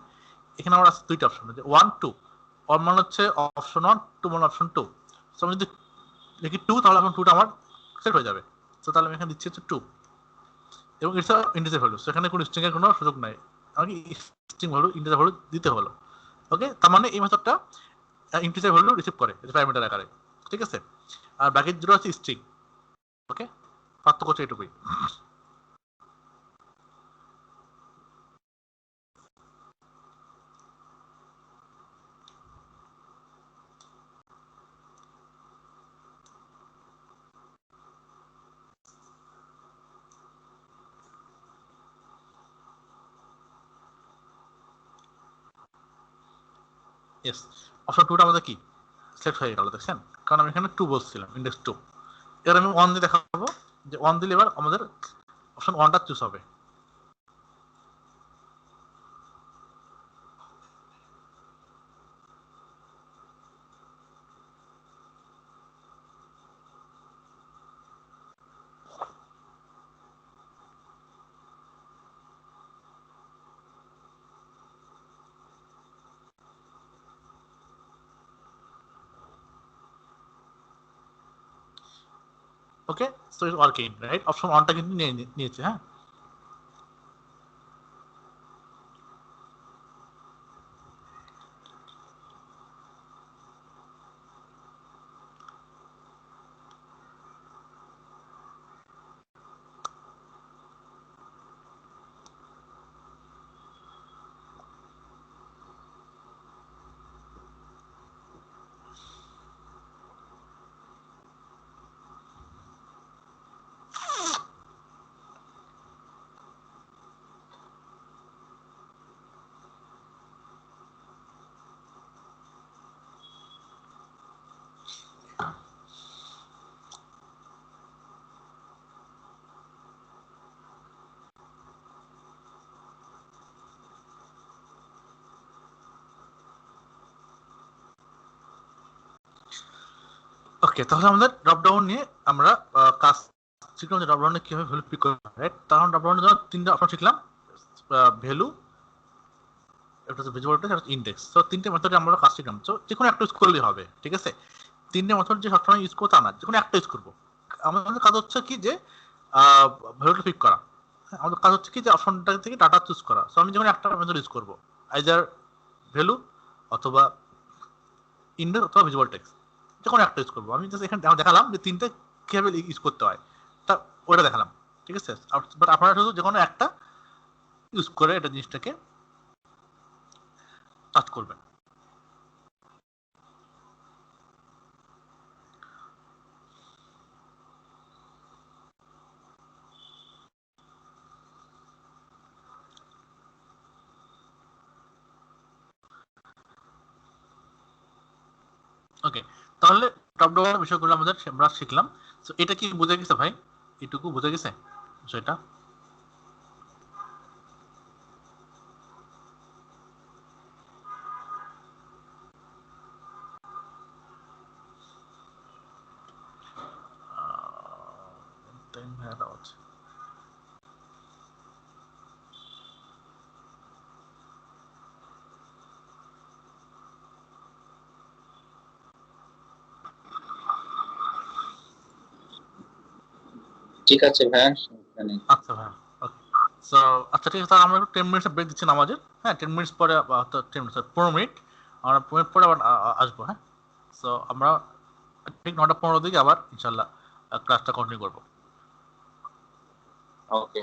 এখানে আমার আছে দুইটা অপশন, যে 1 2, ওয়ান মানে হচ্ছে অপশন 1, 2 মানে অপশন 2। সো আমি যদি লিখি 2, তাহলে এখন 2টা আমার সেট হয়ে যাবে। সো তাহলে আমি এখানে দিচ্ছি হচ্ছে 2, এবং ইটস ইন্টিজার ভ্যালু, সেখানে কোনো স্ট্রিং এর কোনো সুযোগ নাই, আমাকে স্ট্রিং ভ্যালু ইন্টিজার ভ্যালু দিতে হলো। ওকে, তার মানে এই মেথডটা ইন্টিজার ভ্যালু রিসিভ করে প্যারামিটার আকারে, ঠিক আছে, আর বাকি দুটো হচ্ছে স্ট্রিং। ওকে, পার্থক্য হচ্ছে এটুকুই। ইয়েস, অপশন 2টা আমাদের কি সিলেক্ট হয়ে গেল, দেখছেন, কারণ আমি এখানে 2 বলছিলাম, ইন্ডেক্স 2। এবার আমি 1 দিয়ে দেখাবো, যে 1 দিলে এবার আমাদের অপশন 1টা চুজ হবে। Okay, so it's working, right, option 1টা কিন্তু নিয়েছে। হ্যাঁ, ওকে, তাহলে আমাদের ড্রপডাউন নিয়ে আমরা কাজ শিখলাম, যে ড্রপডাউনে কিভাবে ভ্যালু পিক করতে হয়, রাইট। তখন ড্রপডাউনের জন্য 3টা অপশন শিখলাম, ভ্যালু, একটা হচ্ছে ভিজিবল টেক্সট, একটা হচ্ছে ইন্ডেক্স। তো 3টে মেথডে আমরা কাজ শিখলাম, তো যে কোনো একটা ইউজ করলেই হবে, ঠিক আছে। 3টে মেথড যে সবসময় ইউজ করতে না, যে কোনো একটা ইউজ করবো। আমাদের কাজ হচ্ছে কি যে ভ্যালুটা পিক করা, আমাদের কাজ হচ্ছে কি যে অপশনটা থেকে ডাটা চুজ করা। সো আমি যখন একটা মেথড ইউজ করবো, আইদার ভ্যালু অথবা ইন্ডেক্স অথবা ভিজুয়াল টেক্সট, যে কোনো একটা ইউজ করবো। আমি জাস্ট এখানে দেখালাম যে 3টে কিভাবে ইউজ করতে হয়, তা ওটা দেখালাম, ঠিক আছে। বাট আপনারা শুধু যে কোনো একটা ইউজ করে এটা জিনিসটাকে কাজ করবেন। ওকে, তাহলে টপ ডাউন বিষয়গুলো আমাদের আমরা শিখলাম। তো এটা কি বুঝে গেছে ভাই? এটুকু বুঝে গেছে বিষয়টা? টাইম হয়ে গেল। ঠিক আছে ভাইয়া, সমস্যা নেই। আচ্ছা ভাই, ওকে। সো আচ্ছা ঠিক আছে, তাহলে আমরা একটু 10 মিনিটস ব্রেক দিচ্ছি নামাজের। হ্যাঁ, 10 মিনিটস পরে 10 মিনিট 15 মিনিট, আমরা 15 মিনিট পরে আবার আসবো। হ্যাঁ, সো আমরা ঠিক 9:15 দিকে আবার ইনশাল্লাহ ক্লাসটা কন্টিনিউ করবো। ওকে।